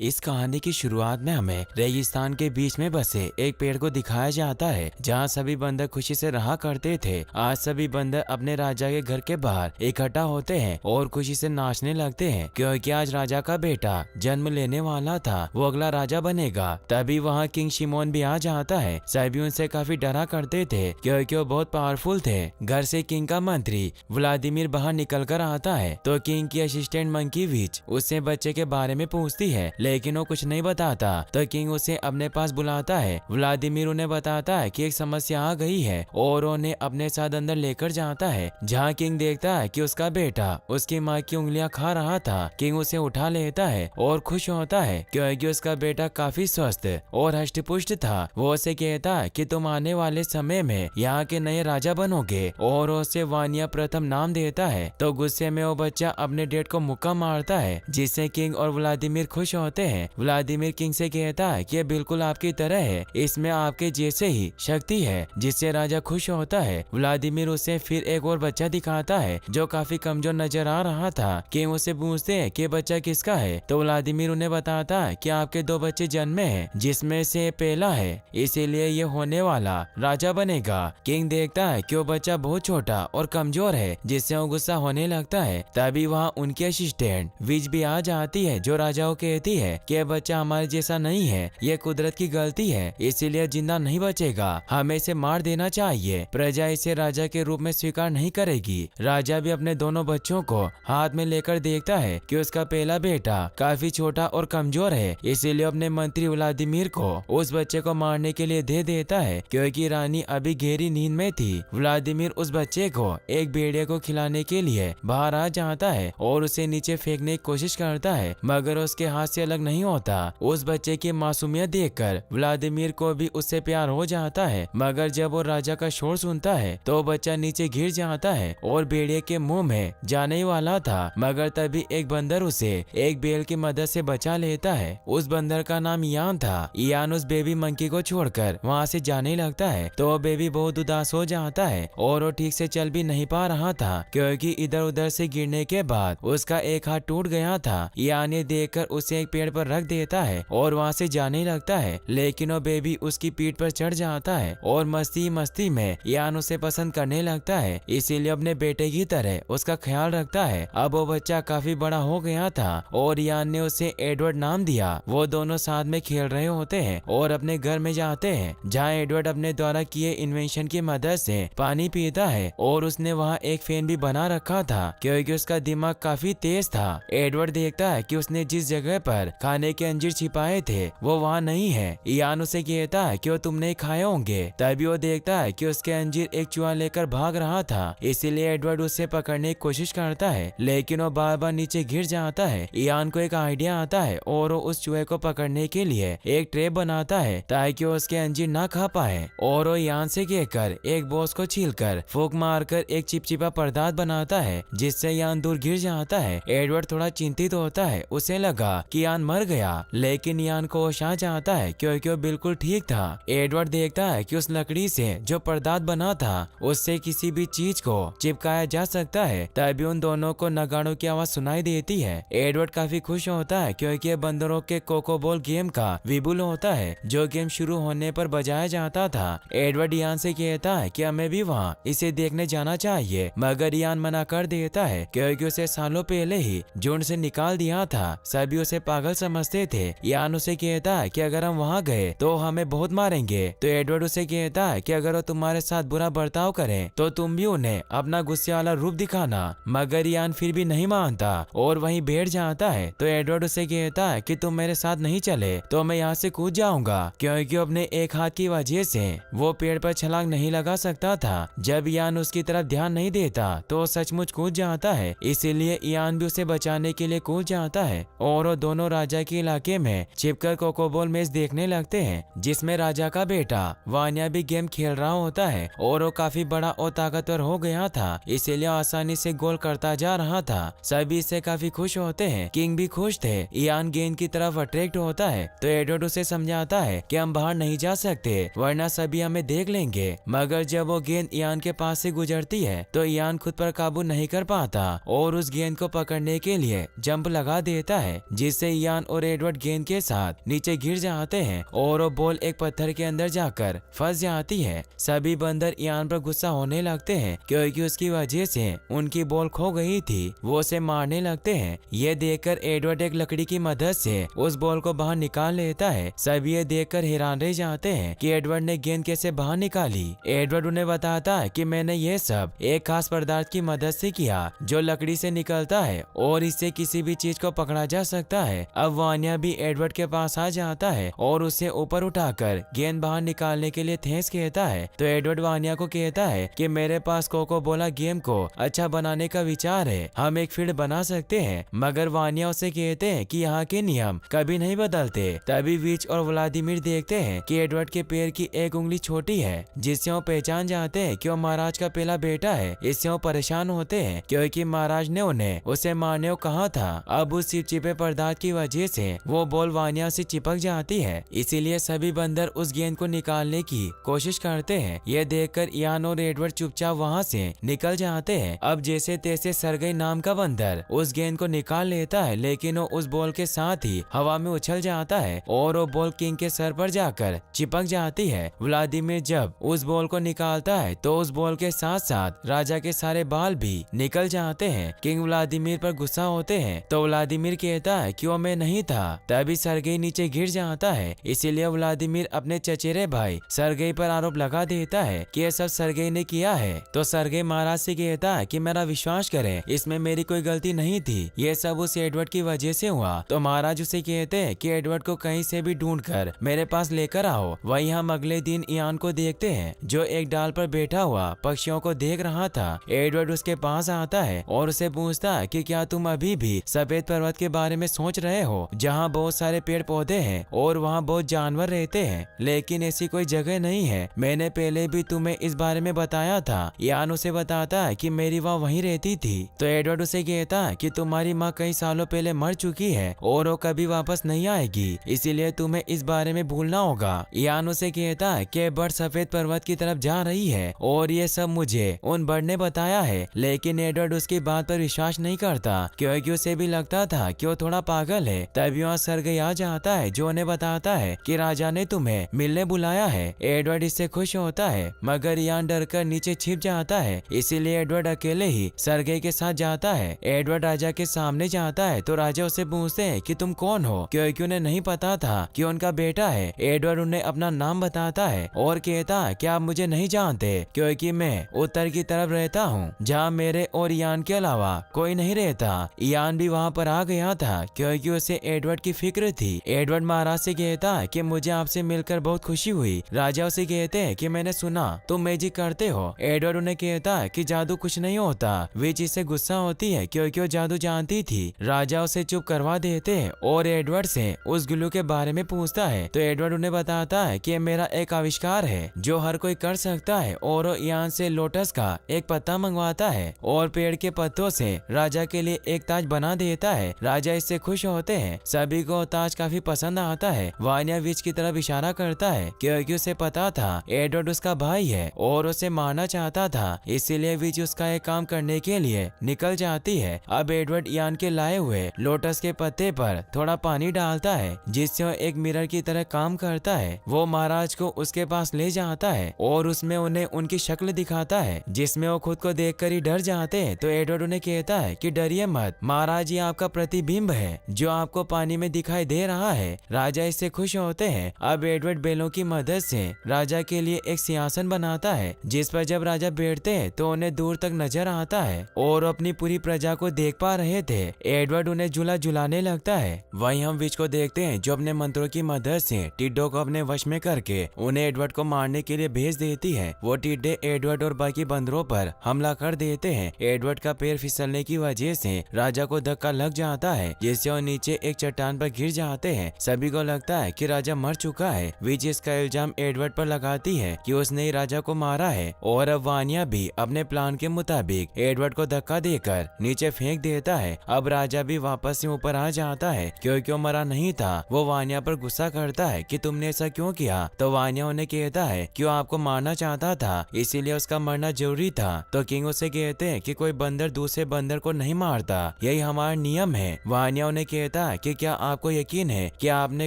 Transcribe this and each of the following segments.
इस कहानी की शुरुआत में हमें रेगिस्तान के बीच में बसे एक पेड़ को दिखाया जाता है जहाँ सभी बंदर खुशी से रहा करते थे। आज सभी बंदर अपने राजा के घर के बाहर इकट्ठा होते हैं और खुशी से नाचने लगते हैं क्योंकि आज राजा का बेटा जन्म लेने वाला था, वो अगला राजा बनेगा। तभी वहाँ किंग शिमोन भी आ जाता है। सभी उनसे काफी डरा करते थे क्योंकि वो बहुत पावरफुल थे। घर से किंग का मंत्री व्लादिमीर बाहर निकल कर आता है तो किंग की असिस्टेंट मंकी विच उससे बच्चे के बारे में पूछती है, लेकिन वो कुछ नहीं बताता। तो किंग उसे अपने पास बुलाता है। व्लादिमीर उन्हें बताता है कि एक समस्या आ गई है और उन्हें अपने साथ अंदर लेकर जाता है, जहाँ किंग देखता है कि उसका बेटा उसकी माँ की उंगलियां खा रहा था। किंग उसे उठा लेता है और खुश होता है क्योंकि उसका बेटा काफी स्वस्थ और हष्ट-पुष्ट था। वो उसे कहता है कि तुम आने वाले समय में यहाँ के नए राजा बनोगे और उसे वानिया प्रथम नाम देता है। तो गुस्से में वो बच्चा अपने डेड को मुक्का मारता है, जिससे किंग और व्लादिमीर खुश होते हैं। व्लादिमीर किंग से कहता है कि ये बिल्कुल आपकी तरह है, इसमें आपके जैसे ही शक्ति है, जिससे राजा खुश होता है। व्लादिमीर उसे फिर एक और बच्चा दिखाता है जो काफी कमजोर नजर आ रहा था। किंग उसे पूछते हैं कि बच्चा किसका है, तो व्लादिमीर उन्हें बताता है कि आपके दो बच्चे जन्मे हैं, जिसमें से पहला है, इसीलिए ये होने वाला राजा बनेगा। किंग देखता है कि वो बच्चा बहुत छोटा और कमजोर है, जिससे वो गुस्सा होने लगता है। तभी वहाँ उनके असिस्टेंट विच भी आ जाती है जो राजा को कहती है कि यह बच्चा हमारे जैसा नहीं है, ये कुदरत की गलती है, इसीलिए जिंदा नहीं बचेगा, हमें इसे मार देना चाहिए। प्रजा इसे राजा के रूप में स्वीकार नहीं करेगी। राजा भी अपने दोनों बच्चों को हाथ में लेकर देखता है कि उसका पहला बेटा काफी छोटा और कमजोर है, इसीलिए अपने मंत्री व्लादिमीर को उस बच्चे को मारने के लिए दे देता है क्योंकि रानी अभी गहरी नींद में थी। व्लादिमीर उस बच्चे को एक भेड़िया को खिलाने के लिए बाहर आ जाता है और उसे नीचे फेंकने की कोशिश करता है, मगर उसके हाथ से अलग नहीं होता। उस बच्चे की मासूमियत देखकर व्लादिमीर को भी उससे प्यार हो जाता है, मगर जब वो राजा का शोर सुनता है तो बच्चा नीचे गिर जाता है और भेड़िए के मुंह में जाने वाला था, मगर तभी एक बंदर उसे एक बेल की मदद से बचा लेता है। उस बंदर का नाम इयान था। इयान उस बेबी मंकी को छोड़कर वहाँ से जाने लगता है तो वो बेबी बहुत उदास हो जाता है और वो ठीक से चल भी नहीं पा रहा था क्योंकि इधर उधर से गिरने के बाद उसका एक हाथ टूट गया था। इयान ये देखकर उसे एक पेड़ पर रख देता है और वहाँ से जाने लगता है, लेकिन वो बेबी उसकी पीठ पर चढ़ जाता है और मस्ती मस्ती में इयान उसे पसंद करने लगता है, इसीलिए अपने बेटे की तरह उसका ख्याल रखता है। अब वो बच्चा काफी बड़ा हो गया था और इयान ने उसे एडवर्ड नाम दिया। वो दोनों साथ में खेल रहे होते हैं और अपने घर में जाते हैं, जहाँ एडवर्ड अपने द्वारा किए इन्वेंशन की मदद से पानी पीता है और उसने वहाँ एक फैन भी बना रखा था क्योंकि उसका दिमाग काफी तेज था। एडवर्ड देखता है कि उसने जिस जगह पर खाने के अंजीर छिपाए थे वो वहाँ नहीं है। इयान उसे कहता है कि वो तुमने खाए होंगे। तभी वो देखता है कि उसके अंजीर एक चूहा लेकर भाग रहा था, इसीलिए एडवर्ड उसे पकड़ने की कोशिश करता है, लेकिन वो बार बार नीचे गिर जाता है। इयान को एक आइडिया आता है और वो उस चूहे को पकड़ने के लिए एक ट्रैप बनाता है ताकि वो उसके अंजीर ना खा पाए, और वो इयान से कहकर एक बॉस को छीलकर फूंक मारकर एक चिपचिपा पदार्थ बनाता है, जिससे इयान दूर गिर जाता है। एडवर्ड थोड़ा चिंतित होता है, उसे लगा कि इयान मर गया, लेकिन इयान को होश आ जाता है क्योंकि वो बिल्कुल ठीक था। एडवर्ड देखता है कि उस लकड़ी से जो पदार्थ बना था उससे किसी भी चीज को चिपकाया जा सकता है। तभी उन दोनों को नगाड़ों की आवाज सुनाई देती है। एडवर्ड काफी खुश होता है क्योंकि ये बंदरों के कोकोबॉल गेम का विपुल होता है, जो गेम शुरू होने पर बजाया जाता था। एडवर्ड इयान से कहता है कि हमें भी वहाँ इसे देखने जाना चाहिए, मगर इयान मना कर देता है क्योंकि उसे सालों पहले ही झुंड से निकाल दिया था। सभी उसे पागल समझते थे। इयान उसे कहता है कि अगर हम वहाँ गए तो हमें बहुत मारेंगे। तो एडवर्ड उसे कहता है कि अगर वो तुम्हारे साथ बुरा बर्ताव करें तो तुम भी उन्हें अपना गुस्से वाला रूप दिखाना, मगर इयान फिर भी नहीं मानता और वहीं बैठ जाता है। तो एडवर्ड उसे कहता है कि तुम मेरे साथ नहीं चले तो मैं यहाँ से कूद जाऊंगा, क्योंकि अपने एक हाथ की वजह से वो पेड़ पर छलांग नहीं लगा सकता था। जब इयान उसकी तरफ ध्यान नहीं देता तो सचमुच कूद जाता है, इसीलिए इयान भी उसे बचाने के लिए कूद जाता है और वो दोनों राजा के इलाके में छिपकर कोकोबॉल मैच देखने लगते हैं, जिसमें राजा का बेटा वानिया भी गेम खेल रहा होता है और वो काफी बड़ा और ताकतवर हो गया था, इसीलिए आसानी से गोल करता जा रहा था। सभी इससे काफी खुश होते हैं। किंग भी खुश थे। इयान गेंद की तरफ अट्रैक्ट होता है तो एडवर्ड उसे समझाता है कि हम बाहर नहीं जा सकते वरना सभी हमें देख लेंगे, मगर जब वो गेंद इयान के पास से गुजरती है तो इयान खुद पर काबू नहीं कर पाता और उस गेंद को पकड़ने के लिए जंप लगा देता है, जिससे इयान इयान और एडवर्ड गेंद के साथ नीचे गिर जाते हैं और वो बॉल एक पत्थर के अंदर जाकर फंस जाती है। सभी बंदर इयान पर गुस्सा होने लगते हैं क्योंकि उसकी वजह से उनकी बॉल खो गई थी। वो उसे मारने लगते हैं। ये देखकर एडवर्ड एक लकड़ी की मदद से उस बॉल को बाहर निकाल लेता है। सभी ये देखकर हैरान रह जाते हैं कि एडवर्ड ने गेंद कैसे बाहर निकाली। एडवर्ड उन्हें बताता है कि मैंने ये सब एक खास पदार्थ की मदद से किया जो लकड़ी से निकलता है और इससे किसी भी चीज को पकड़ा जा सकता है। अब वानिया भी एडवर्ड के पास आ जाता है और उसे ऊपर उठाकर गेंद बाहर निकालने के लिए थैंक्स कहता है। तो एडवर्ड वानिया को कहता है कि मेरे पास कोको बोला गेम को अच्छा बनाने का विचार है, हम एक फील्ड बना सकते हैं। मगर वानिया उसे कहते हैं कि यहाँ के नियम कभी नहीं बदलते। तभी विच और व्लादिमीर देखते हैं कि एडवर्ड के पैर की एक उंगली छोटी है जिससे वो पहचान जाते हैं कि वो महाराज का पहला बेटा है। इससे वो परेशान होते हैं क्योंकि महाराज ने उन्हें उसे मारने को कहा था। अब उस चिपचिपे पदार्थ की वजह से वो बॉल वानिया से चिपक जाती है, इसीलिए सभी बंदर उस गेंद को निकालने की कोशिश करते हैं। ये देखकर इयान और एडवर्ड चुपचाप वहाँ से निकल जाते हैं। अब जैसे तैसे सरगई नाम का बंदर उस गेंद को निकाल लेता है, लेकिन वो उस बॉल के साथ ही हवा में उछल जाता है और वो बॉल किंग के सर पर जाकर चिपक जाती है। व्लादिमीर जब उस बॉल को निकालता है तो उस बॉल के साथ साथ राजा के सारे बाल भी निकल जाते हैं। किंग व्लादिमीर पर गुस्सा होते हैं तो व्लादिमीर कहता है कि वो मैं नहीं था। तभी सरगई नीचे गिर जाता है, इसीलिए व्लादिमीर अपने चचेरे भाई सरगई पर आरोप लगा देता है कि यह सब सरगई ने किया है। तो सरगई महाराज से कहता है कि मेरा विश्वास करें, इसमें मेरी कोई गलती नहीं थी, ये सब उस एडवर्ड की वजह से हुआ। तो महाराज उसे कहते हैं कि एडवर्ड को कहीं से भी ढूंढकर मेरे पास लेकर आओ। वही हम अगले दिन इयान को देखते हैं जो एक डाल पर बैठा हुआ पक्षियों को देख रहा था। एडवर्ड उसके पास आता है और उसे पूछता है कि क्या तुम अभी भी सफेद पर्वत के बारे में सोच रहे हो जहाँ बहुत सारे पेड़ पौधे हैं और वहाँ बहुत जानवर रहते हैं, लेकिन ऐसी कोई जगह नहीं है। मैंने पहले भी तुम्हें इस बारे में बताया था। इयान उसे बताता है कि मेरी माँ वहीं रहती थी। तो एडवर्ड उसे कहता है कि तुम्हारी माँ कई सालों पहले मर चुकी है और वो कभी वापस नहीं आएगी, इसीलिए तुम्हें इस बारे में भूलना होगा। इयान उसे कहता है कि बर्ड सफेद पर्वत की तरफ जा रही है और ये सब मुझे उन बर्ड ने बताया है, लेकिन एडवर्ड उसकी बात पर विश्वास नहीं करता क्योंकि उसे भी लगता था कि वो थोड़ा पागल है। तभी वहाँ सरगई आ जाता है जो उन्हें बताता है कि राजा ने तुम्हें मिलने बुलाया है। एडवर्ड इससे खुश होता है मगर इयान डरकर नीचे छिप जाता है, इसीलिए एडवर्ड अकेले ही सरगई के साथ जाता है। एडवर्ड राजा के सामने जाता है तो राजा उसे पूछते हैं कि तुम कौन हो, क्योंकि उन्हें नहीं पता था कि उनका बेटा है। एडवर्ड उन्हें अपना नाम बताता है और कहता है कि आप मुझे नहीं जानते क्योंकि मैं उत्तर की तरफ रहता हूँ जहाँ मेरे और इयान के अलावा कोई नहीं रहता। इयान भी वहाँ पर आ गया था क्योंकि उसे एडवर्ड की फिक्र थी। एडवर्ड महाराज से कहता है कि मुझे आपसे मिलकर बहुत खुशी हुई। राजा उसे कहते हैं कि मैंने सुना तुम मैजिक करते हो। एडवर्ड उन्हें कहता है कि जादू कुछ नहीं होता। विच इससे गुस्सा होती है क्योंकि वो जादू जानती थी। राजा उसे चुप करवा देते हैं और एडवर्ड से उस ग्लू के बारे में पूछता है। तो एडवर्ड उन्हें बताता है कि मेरा एक आविष्कार है जो हर कोई कर सकता है और वो इयान से लोटस का एक पत्ता मंगवाता है और पेड़ के पत्तों से राजा के लिए एक ताज बना देता है। राजा इससे खुश होते हैं। सभी को ताज काफी पसंद आता है। वानिया विच की तरफ इशारा करता है क्योंकि उसे पता था एडवर्ड उसका भाई है और उसे मारना चाहता था, इसीलिए विच उसका एक काम करने के लिए निकल जाती है। अब एडवर्ड इयान के लाए हुए लोटस के पत्ते पर थोड़ा पानी डालता है जिससे वो एक मिरर की तरह काम करता है। वो महाराज को उसके पास ले जाता है और उसमें उन्हें उनकी शक्ल दिखाता है जिसमें वो खुद को देखकर ही डर जाते हैं। तो एडवर्ड उन्हें कहता है कि डरिए मत, महाराज ये आपका प्रतिबिंब है जो आपको पानी में दिखाई दे रहा है। राजा इससे खुश होते हैं। अब एडवर्ड बैलों की मदद से राजा के लिए एक सिंहासन बनाता है जिस पर जब राजा बैठते हैं तो उन्हें दूर तक नजर आता है और अपनी पूरी प्रजा को देख पा रहे थे। एडवर्ड उन्हें झूला झुलाने लगता है। वहीं हम विच को देखते हैं जो अपने मंत्रों की मदद से टिड्डों को अपने वश में करके उन्हें एडवर्ड को मारने के लिए भेज देती है। वो टिड्डे एडवर्ड और बाकी बंदरों पर हमला कर देते हैं। एडवर्ड का पैर फिसलने की वजह से राजा को धक्का लग जाता है जिससे वो नीचे एक चट्टान पर गिर जाते हैं। सभी को लगता है कि राजा मर चुका है। विच इसका इल्जाम एडवर्ड पर लगाती है कि उसने ही राजा को मारा है और अब वानिया भी अपने प्लान के मुताबिक एडवर्ड को धक्का देकर नीचे फेंक देता है। अब राजा भी वापस से ऊपर आ जाता है क्योंकि वो मरा नहीं था। वो वानिया पर गुस्सा करता है कि तुमने ऐसा क्यों किया। तो वानिया उन्हें कहता है कि वो आपको मारना चाहता था, इसीलिए उसका मरना जरूरी था। तो किंग उसे कहते हैं कि कोई बंदर दूसरे बंदर को नहीं मारता, यही हमारा नियम है। वानिया उन्हें कहता कहता है कि क्या आपको यकीन है कि आपने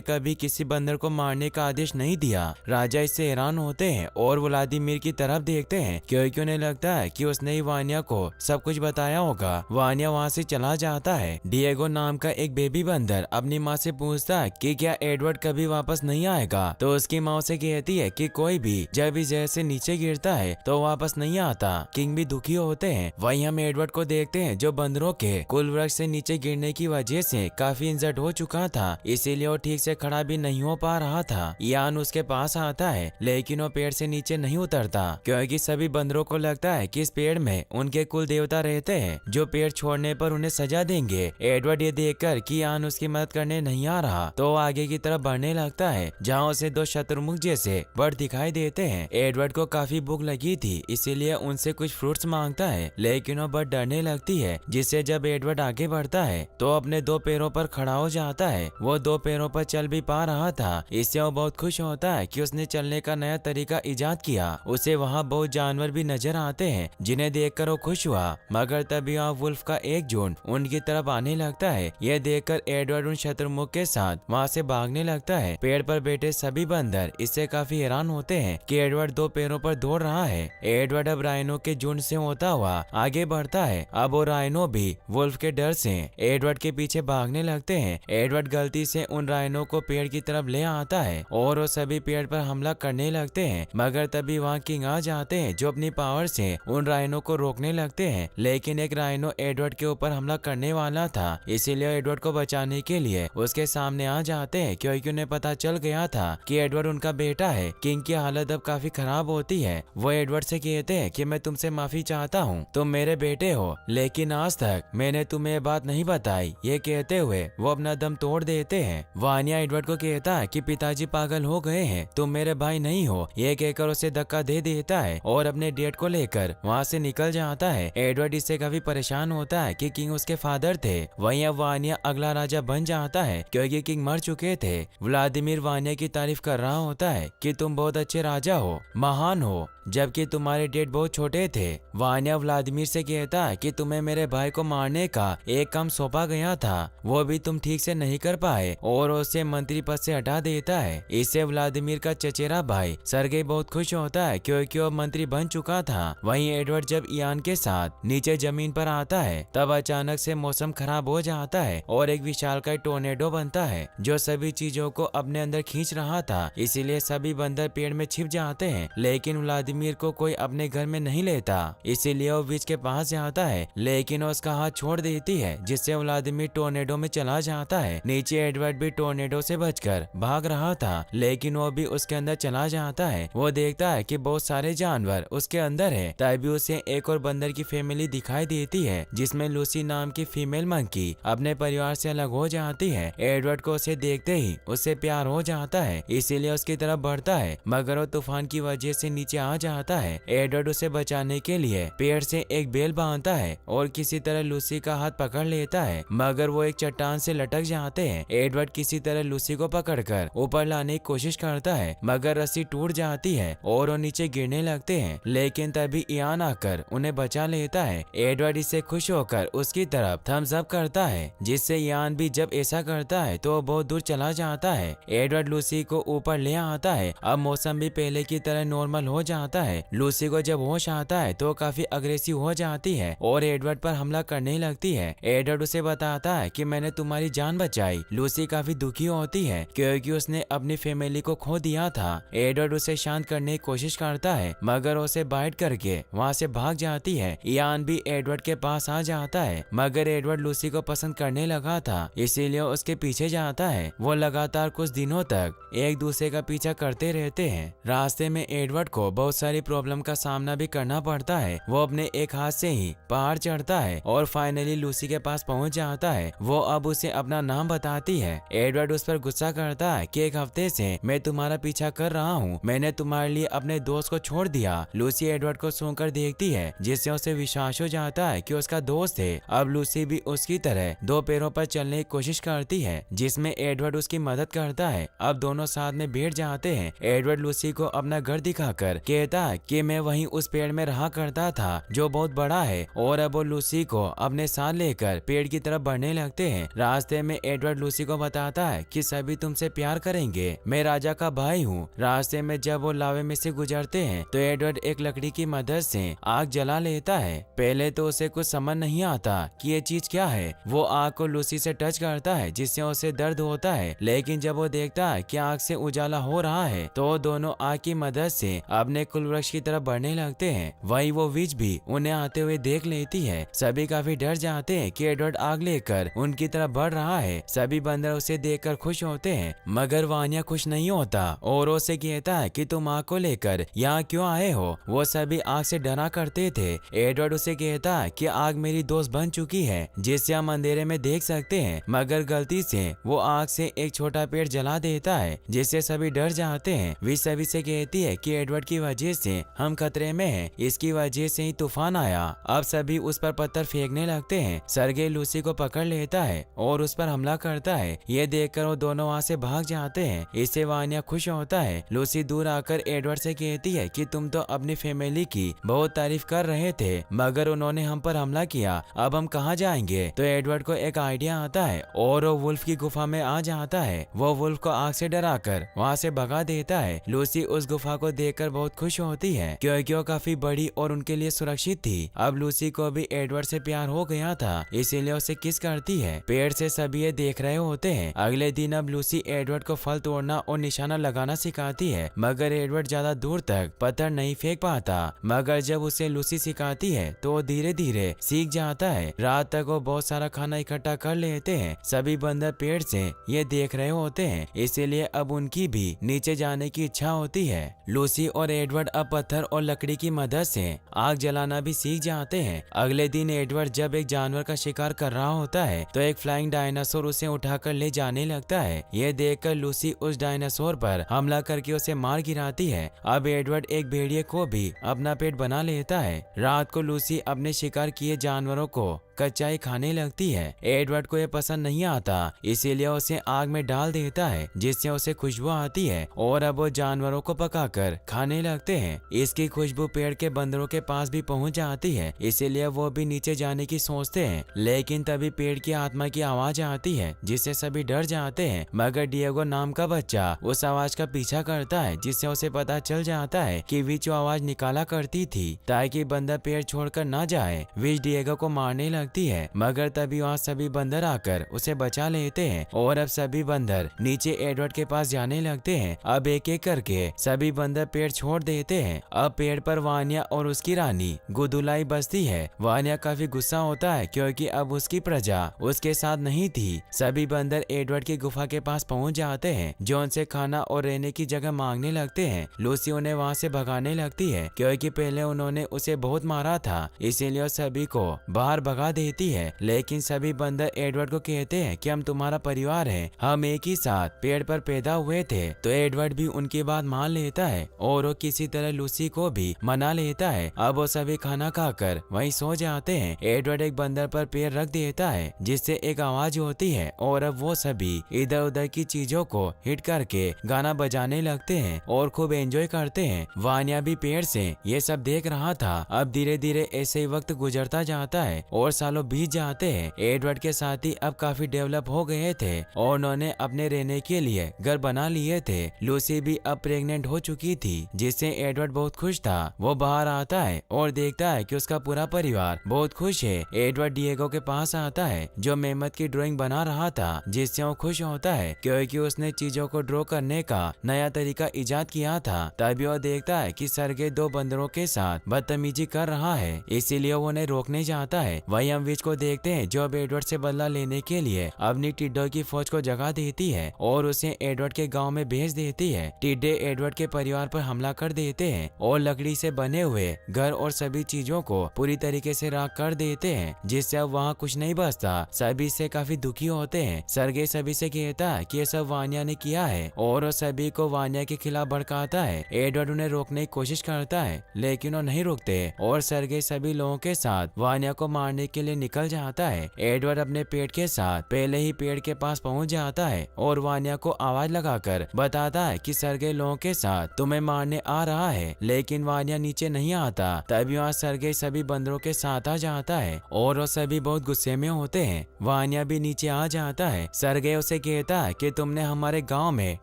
कभी किसी बंदर को मारने का आदेश नहीं दिया। राजा इससे हैरान होते हैं और व्लादिमीर की तरफ देखते हैं क्योंकि उन्हें लगता है कि उसने ही वानिया को सब कुछ बताया होगा। वानिया वहाँ से चला जाता है। डिएगो नाम का एक बेबी बंदर अपनी माँ से पूछता है कि क्या एडवर्ड कभी वापस नहीं आएगा, तो उसकी माँ उसे कहती है कि कोई भी जब इस जगह से नीचे गिरता है तो वापस नहीं आता। किंग भी दुखी होते हैं। वहीं हम एडवर्ड को देखते हैं जो बंदरों के कुल वृक्ष से नीचे गिरने की वजह से काफी इंजर्ड हो चुका था, इसीलिए वो ठीक से खड़ा भी नहीं हो पा रहा था। यान उसके पास आता है लेकिन वो पेड़ से नीचे नहीं उतरता क्योंकि सभी बंदरों को लगता है कि इस पेड़ में उनके कुल देवता रहते हैं जो पेड़ छोड़ने पर उन्हें सजा देंगे। एडवर्ड ये देखकर कि यान उसकी मदद करने नहीं आ रहा तो वो आगे की तरफ बढ़ने लगता है जहाँ उसे दो शत्रुमुख जैसे बर्ड दिखाई देते हैं। एडवर्ड को काफी भूख लगी थी इसीलिए उनसे कुछ फ्रूट्स मांगता है लेकिन वो बर्ड डरने लगती है, जिससे जब एडवर्ड आगे बढ़ता है तो अपने दो पैरों पर खड़ा हो जाता है। वो दो पैरों पर चल भी पा रहा था, इससे वो बहुत खुश होता है कि उसने चलने का नया तरीका इजाद किया। उसे वहाँ बहुत जानवर भी नजर आते हैं जिन्हें देखकर वो खुश हुआ, मगर तभी वहाँ वुल्फ का एक झुंड उनकी तरफ आने लगता है। यह देखकर एडवर्ड उन शत्रुमुख के साथ वहाँ से भागने लगता है। पेड़ पर बैठे सभी बंदर इससे काफी हैरान होते हैं कि एडवर्ड दो पैरों पर दौड़ रहा है। एडवर्ड अब राइनो के झुंड से होता हुआ आगे बढ़ता है। अब वो राइनो भी वुल्फ के डर से एडवर्ड के पीछे भागने लगते हैं। एडवर्ड गलती से उन राइनो को पेड़ की तरफ ले आता है और वो सभी पेड़ पर हमला करने लगते हैं, मगर तभी वहाँ किंग आ जाते हैं जो अपनी पावर से उन राइनो को रोकने लगते हैं। लेकिन एक राइनो एडवर्ड के ऊपर हमला करने वाला था, इसीलिए एडवर्ड को बचाने के लिए उसके सामने आ जाते हैं क्योंकि उन्हें पता चल गया था कि एडवर्ड उनका बेटा है। किंग की हालत अब काफी खराब होती है। वो एडवर्ड से कहते हैं कि मैं तुमसे माफी चाहता हूँ, तुम मेरे बेटे हो लेकिन आज तक मैंने तुम्हें ये बात नहीं बताई। ये कहते हुए वो अपना दम तोड़ देते हैं। वानिया एडवर्ड को कहता है कि पिताजी पागल हो गए हैं, तुम मेरे भाई नहीं हो। ये कहकर उसे धक्का दे देता है और अपने डेट को लेकर वहाँ से निकल जाता है। एडवर्ड इससे काफी परेशान होता है कि किंग उसके फादर थे। वहीं अब वानिया अगला राजा बन जाता है क्योंकि किंग मर चुके थे। व्लादिमीर वानिया की तारीफ कर रहा होता है कि तुम बहुत अच्छे राजा हो, महान हो, जबकि तुम्हारे डेट बहुत छोटे थे। वानिया व्लादिमीर से कहता है कि तुम्हें मेरे भाई को मारने का एक काम सौंपा गया था, वो भी तुम ठीक से नहीं कर पाए और उसे मंत्री पद से हटा देता है। इससे व्लादिमीर का चचेरा भाई सर्गेई बहुत खुश होता है क्योंकि वो मंत्री बन चुका था। वहीं एडवर्ड जब इयान के साथ नीचे जमीन पर आता है तब अचानक से मौसम खराब हो जाता है और एक विशालकाय टोर्नेडो बनता है जो सभी चीजों को अपने अंदर खींच रहा था। इसीलिए सभी बंदर पेड़ में छिप जाते हैं, लेकिन व्लादिमीर को कोई अपने घर में नहीं लेता। इसीलिए वो विच के पास जाता है लेकिन वो उसका हाथ छोड़ देती है, जिससे व्लादिमीर टोर्नेडो में चला जाता है। नीचे एडवर्ड भी टोर्नेडो से बचकर भाग रहा था लेकिन वो भी उसके अंदर चला जाता है। वो देखता है कि बहुत सारे जानवर उसके अंदर है। तभी उसे एक और बंदर की फैमिली दिखाई देती है जिसमें लूसी नाम की फीमेल मंकी अपने परिवार से अलग हो जाती है। एडवर्ड को उसे देखते ही उससे प्यार हो जाता है, इसीलिए उसकी तरफ बढ़ता है, मगर वो तूफान की वजह से नीचे आ जाता है। एडवर्ड उसे बचाने के लिए पेड़ से एक बेल बांधता है और किसी तरह लूसी का हाथ पकड़ लेता है, मगर वो एक चट्टान से लटक जाते हैं। एडवर्ड किसी तरह लूसी को पकड़कर ऊपर लाने की कोशिश करता है, मगर रस्सी टूट जाती है और वो नीचे गिरने लगते हैं। लेकिन तभी इयान आकर उन्हें बचा लेता है। एडवर्ड इससे खुश होकर उसकी तरफ थम्स अप करता है, जिससे इयान भी जब ऐसा करता है तो बहुत दूर चला जाता है। एडवर्ड लूसी को ऊपर ले आता है। अब मौसम भी पहले की तरह नॉर्मल हो जाता है। लूसी को जब होश आता है तो काफी अग्रेसिव हो जाती है और एडवर्ड पर हमला करने लगती है। एडवर्ड उसे बताता है कि मैंने तुम्हारी जान बचाई। लूसी काफी दुखी होती है क्योंकि उसने अपनी फैमिली को खो दिया था। एडवर्ड उसे शांत करने की कोशिश करता है, मगर उसे बाइट करके वहाँ से भाग जाती है। इयान भी एडवर्ड के पास आ जाता है, मगर एडवर्ड लूसी को पसंद करने लगा था, इसीलिए उसके पीछे जाता है। वो लगातार कुछ दिनों तक एक दूसरे का पीछा करते रहते हैं। रास्ते में एडवर्ड को बहुत सारी प्रॉब्लम का सामना भी करना पड़ता है। वो अपने एक हाथ से ही पहाड़ चढ़ता है और फाइनली लूसी के पास पहुंच जाता है। वो अब उसे अपना नाम बताती है। एडवर्ड उस पर गुस्सा करता है कि एक हफ्ते से मैं तुम्हारा पीछा कर रहा हूँ, मैंने तुम्हारे लिए अपने दोस्त को छोड़ दिया। लूसी एडवर्ड को सूंघकर देखती है, जिससे उसे विश्वास हो जाता है कि उसका दोस्त है। अब लूसी भी उसकी तरह दो पैरों पर चलने की कोशिश करती है, जिसमें एडवर्ड उसकी मदद करता है। अब दोनों साथ में बैठ जाते हैं। एडवर्ड लूसी को अपना घर दिखाकर कहता है कि मैं वहीं उस पेड़ में रहा करता था जो बहुत बड़ा है, और अब वो लूसी को अपने साथ लेकर पेड़ की तरफ बढ़ने लगते हैं। रास्ते में एडवर्ड लूसी को बताता है कि सभी तुमसे प्यार करेंगे, मैं राजा का भाई हूँ। रास्ते में जब वो लावे में से गुजरते हैं तो एडवर्ड एक लकड़ी की मदद से आग जला लेता है। पहले तो उसे कुछ समझ नहीं आता कि ये चीज क्या है। वो आग को लूसी से टच करता है जिससे उसे दर्द होता है, लेकिन जब वो देखता है कि आग से उजाला हो रहा है तो दोनों आग की मदद से अपने कुल वृक्ष की तरफ बढ़ने लगते हैं। वहीं वो विच भी उन्हें आते हुए देख लेती है। सभी काफी डर जाते हैं कि एडवर्ड आग लेकर उनकी तरफ बढ़ रहा है। सभी बंदर उसे देखकर खुश होते हैं, मगर वानिया खुश नहीं होता और उसे कहता है कि तुम आग को लेकर यहाँ क्यों आए हो। वो सभी आग से डरा करते थे। एडवर्ड उसे कहता है कि आग मेरी दोस्त बन चुकी है जिससे हम अंधेरे में देख सकते हैं, मगर गलती से वो आग से एक छोटा पेड़ जला देता है जिससे सभी डर जाते हैं। वे सभी से कहती है कि एडवर्ड की वजह से हम खतरे में हैं, इसकी वजह से ही तूफान आया। अब सभी उस पर पत्थर फेंकने लगते हैं। सरगे लूसी को पकड़ लेता है और उस पर हमला करता है। ये देखकर वो दोनों वहाँ से भाग जाते हैं। इससे वानिया खुश होता है। लूसी दूर आकर एडवर्ड से कहती है कि तुम तो अपनी फैमिली की बहुत तारीफ कर रहे थे, मगर उन्होंने हम पर हमला किया, अब हम कहाँ जाएंगे। तो एडवर्ड को एक आइडिया आता है और वो वुल्फ की गुफा में आ जाता है। वो वुल्फ को आग से डराकर वहाँ से भगा देता है। लूसी उस गुफा को देखकर बहुत खुश होती है क्योंकि वो काफी बड़ी और उनके लिए सुरक्षित थी। अब लूसी को भी एडवर्ड से प्यार हो गया था, इसीलिए उसे किस करती है। पेड़ से सभी ये देख रहे होते हैं। अगले दिन अब लूसी एडवर्ड को फल तोड़ना और निशाना लगाना सिखाती है, मगर एडवर्ड ज्यादा दूर तक पत्थर नहीं फेंक पाता। मगर जब उसे लूसी सिखाती है तो वो धीरे धीरे सीख जाता है। रात तक वो बहुत सारा खाना इकट्ठा कर लेते हैं। सभी बंदर पेड़ से ये देख रहे होते हैं, इसीलिए अब उनकी भी नीचे जाने की इच्छा होती है। लूसी और एडवर्ड अब पत्थर और लकड़ी की मदद से आग जलाना भी सीख जाते हैं। अगले दिन एडवर्ड जब एक जानवर का शिकार कर रहा होता है तो एक फ्लाइंग डायनासोर उसे उठाकर ले जाने लगता है। ये देखकर लूसी उस डायनासोर पर हमला करके उसे मार गिराती है। अब एडवर्ड एक भेड़िए को भी अपना पेट बना लेता है। रात को लूसी अपने शिकार किए जानवरों को कच्चाई खाने लगती है। एडवर्ड को ये पसंद नहीं आता, इसीलिए उसे आग में डाल देता है जिससे उसे खुशबू आती है और अब वो जानवरों को पकाकर खाने लगते हैं। इसकी खुशबू पेड़ के बंदरों के पास भी पहुंच जाती है, इसीलिए वो भी नीचे जाने की सोचते हैं। लेकिन तभी पेड़ की आत्मा की आवाज आती है जिससे सभी डर जाते हैं, मगर डिएगो नाम का बच्चा उस आवाज का पीछा करता है जिससे उसे पता चल जाता है कि विच आवाज निकाला करती थी ताकि बंदर पेड़ छोड़कर न जाए। विच डिएगो को मारने लगती है, मगर तभी वहाँ सभी बंदर आकर उसे बचा लेते हैं और अब सभी बंदर नीचे एडवर्ड के पास जाने लगते हैं। अब एक एक करके सभी बंदर पेड़ छोड़ देते हैं। अब पेड़ पर वानिया और उसकी रानी गुदुलाई बसती है। वानिया काफी गुस्सा होता है क्योंकि अब उसकी प्रजा उसके साथ नहीं थी। सभी बंदर एडवर्ड की गुफा के पास पहुंच जाते हैं जो उनसे खाना और रहने की जगह मांगने लगते हैं। लूसी उन्हें वहाँ से भगाने लगती है क्योंकि पहले उन्होंने उसे बहुत मारा था, इसीलिए सभी को बाहर भगा देती है। लेकिन सभी बंदर एडवर्ड को कहते हैं कि हम तुम्हारा परिवार हैं, हम एक ही साथ पेड़ पर पैदा हुए थे। तो एडवर्ड भी उनकी बात मान लेता है और वो किसी तरह लूसी को भी मना लेता है। अब वो सभी खाना खाकर वहीं सो जाते हैं। एडवर्ड एक बंदर पर पैर रख देता है जिससे एक आवाज होती है और अब वो सभी इधर उधर की चीजों को हिट करके गाना बजाने लगते हैं और खूब एंजॉय करते हैं। वानिया भी पेड़ से ये सब देख रहा था। अब धीरे धीरे ऐसे ही वक्त गुजरता जाता है और सालों बीत जाते हैं। एडवर्ड के साथी अब काफी डेवलप हो गए थे और उन्होंने अपने रहने के लिए घर बना लिए थे। लूसी भी अब प्रेग्नेंट हो चुकी थी जिससे एडवर्ड बहुत खुश था। वो बाहर आता है और देखता है कि उसका पूरा परिवार बहुत खुश है। एडवर्ड डिएगो के पास आता है जो मेहमत की ड्राइंग बना रहा था, जिससे वो खुश होता है क्योंकि उसने चीजों को ड्रॉ करने का नया तरीका इजाद किया था। तभी वो देखता है कि सरगे दो बंदरों के साथ बदतमीजी कर रहा है, इसीलिए वो उन्हें रोकने जाता है। वहीं हम विच को देखते हैं जो अब एडवर्ड से बदला लेने के लिए अपनी टिड्डों की फौज को जगा देती है और उसे एडवर्ड के गांव में भेज देती है। टिड्डे एडवर्ड के परिवार पर हमला कर देते हैं और लकड़ी से बने हुए घर और सभी चीजों को पूरी तरीके से राख कर देते हैं, जिससे अब वहाँ कुछ नहीं बचता। सभी से काफी दुखी होते हैं। सरगे सभी से कहता है कि ये सब वानिया ने किया है और वो सभी को वानिया के खिलाफ भड़काता है। एडवर्ड उन्हें रोकने की कोशिश करता है लेकिन वो नहीं रुकते और सरगे सभी लोगों के साथ वानिया को मारने के इसीलिए निकल जाता है। एडवर्ड अपने पेड़ के साथ पहले ही पेड़ के पास पहुंच जाता है और वानिया को आवाज लगाकर बताता है कि सरगे लोगों के साथ तुम्हें मारने आ रहा है, लेकिन वानिया नीचे नहीं आता। तभी वहाँ सरगे सभी बंदरों के साथ आ जाता है और वो सभी बहुत गुस्से में होते हैं। वानिया भी नीचे आ जाता है। सरगे उसे कहता है कि तुमने हमारे गांव में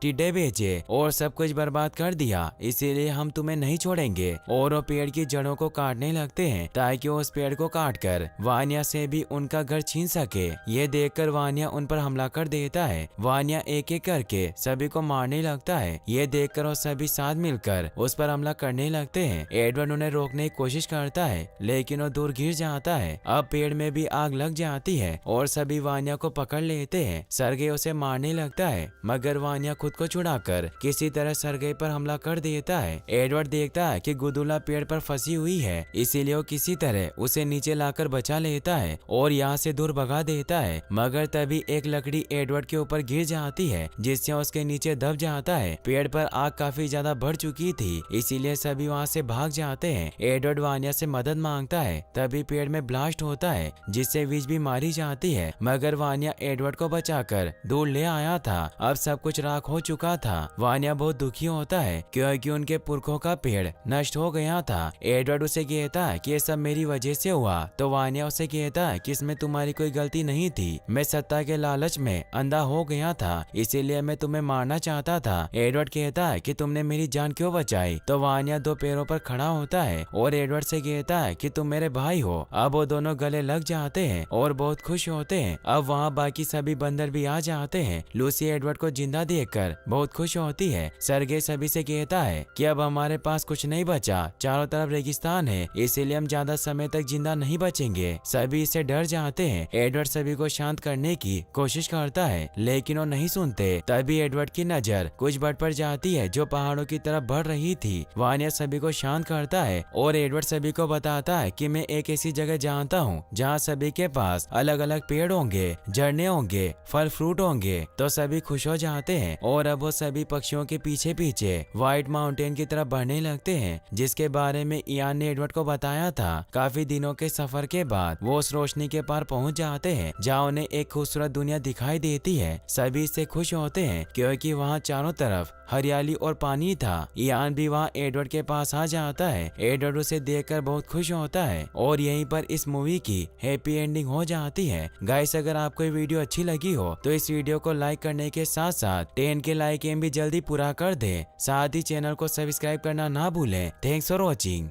टिड्डे भेजे और सब कुछ बर्बाद कर दिया, इसीलिए हम तुम्हें नहीं छोड़ेंगे। और वो पेड़ की जड़ों को काटने लगते हैं ताकि वो उस पेड़ को काटकर वानिया से भी उनका घर छीन सके। ये देखकर वानिया उन पर हमला कर देता है। वानिया एक एक करके सभी को मारने लगता है। ये देखकर वो सभी साथ मिलकर उस पर हमला करने लगते हैं। एडवर्ड उन्हें रोकने की कोशिश करता है, लेकिन वो दूर गिर जाता है। अब पेड़ में भी आग लग जाती है और सभी वानिया को पकड़ लेते हैं। सरगे उसे मारने लगता है, मगर वानिया खुद को छुड़ाकर किसी तरह सरगे पर हमला कर देता है। एडवर्ड देखता है कि गुदुला पेड़ पर फंसी हुई है, इसीलिए वो किसी तरह उसे नीचे लाकर बचा लेता है और यहाँ से दूर भगा देता है। मगर तभी एक लकड़ी एडवर्ड के ऊपर गिर जाती है, जिससे उसके नीचे दब जाता है। पेड़ पर आग काफी ज्यादा बढ़ चुकी थी, इसीलिए सभी वहाँ से भाग जाते हैं। एडवर्ड वानिया से मदद मांगता है, तभी पेड़ में ब्लास्ट होता है, जिससे विज भी मारी जाती है। मगर वानिया एडवर्ड को बचाकर दूर ले आया था। अब सब कुछ राख हो चुका था। वानिया बहुत दुखी होता है क्योंकि उनके पुरखों का पेड़ नष्ट हो गया था। एडवर्ड उसे कहता है कि ये सब मेरी वजह से हुआ, तो वानिया उसे कहता है कि इसमें तुम्हारी कोई गलती नहीं थी। मैं सत्ता के लालच में अंधा हो गया था, इसीलिए मैं तुम्हें मारना चाहता था। एडवर्ड कहता है कि तुमने मेरी जान क्यों बचाई? तो वानिया दो पैरों पर खड़ा होता है और एडवर्ड से कहता है कि तुम मेरे भाई हो। अब वो दोनों गले लग जाते हैं और बहुत खुश होते हैं। अब वहाँ बाकी सभी बंदर भी आ जाते हैं। लूसी एडवर्ड को जिंदा देखकर बहुत खुश होती है। सरगे सभी से कहता है कि अब हमारे पास कुछ नहीं बचा, चारों तरफ रेगिस्तान है, इसीलिए हम ज्यादा समय तक जिंदा नहीं बचेंगे। सभी इससे डर जाते हैं। एडवर्ड सभी को शांत करने की कोशिश करता है, लेकिन वो नहीं सुनते। तभी एडवर्ड की नजर कुछ बर्ड पर जाती है जो पहाड़ों की तरफ बढ़ रही थी। वानिया सभी को शांत करता है और एडवर्ड सभी को बताता है कि मैं एक ऐसी जगह जानता हूँ जहाँ सभी के पास अलग अलग पेड़ होंगे, झरने होंगे, फल फ्रूट होंगे। तो सभी खुश हो जाते हैं और अब वो सभी पक्षियों के पीछे पीछे व्हाइट माउंटेन की तरफ बढ़ने लगते हैं, जिसके बारे में इयान ने एडवर्ड को बताया था। काफी दिनों के सफर के बाद वो उस रोशनी के पार पहुंच जाते हैं जहाँ उन्हें एक खूबसूरत दुनिया दिखाई देती है। सभी इससे खुश होते हैं क्योंकि वहाँ चारों तरफ हरियाली और पानी था। इयान भी वहाँ एडवर्ड के पास आ जाता है। एडवर्ड उसे देखकर बहुत खुश होता है और यहीं पर इस मूवी की हैप्पी एंडिंग हो जाती है। गाइस, अगर आपको ये वीडियो अच्छी लगी हो तो इस वीडियो को लाइक करने के साथ साथ 10 के लाइक एम भी जल्दी पूरा कर दे। साथ ही चैनल को सब्सक्राइब करना ना भूलें। Thanks for watching.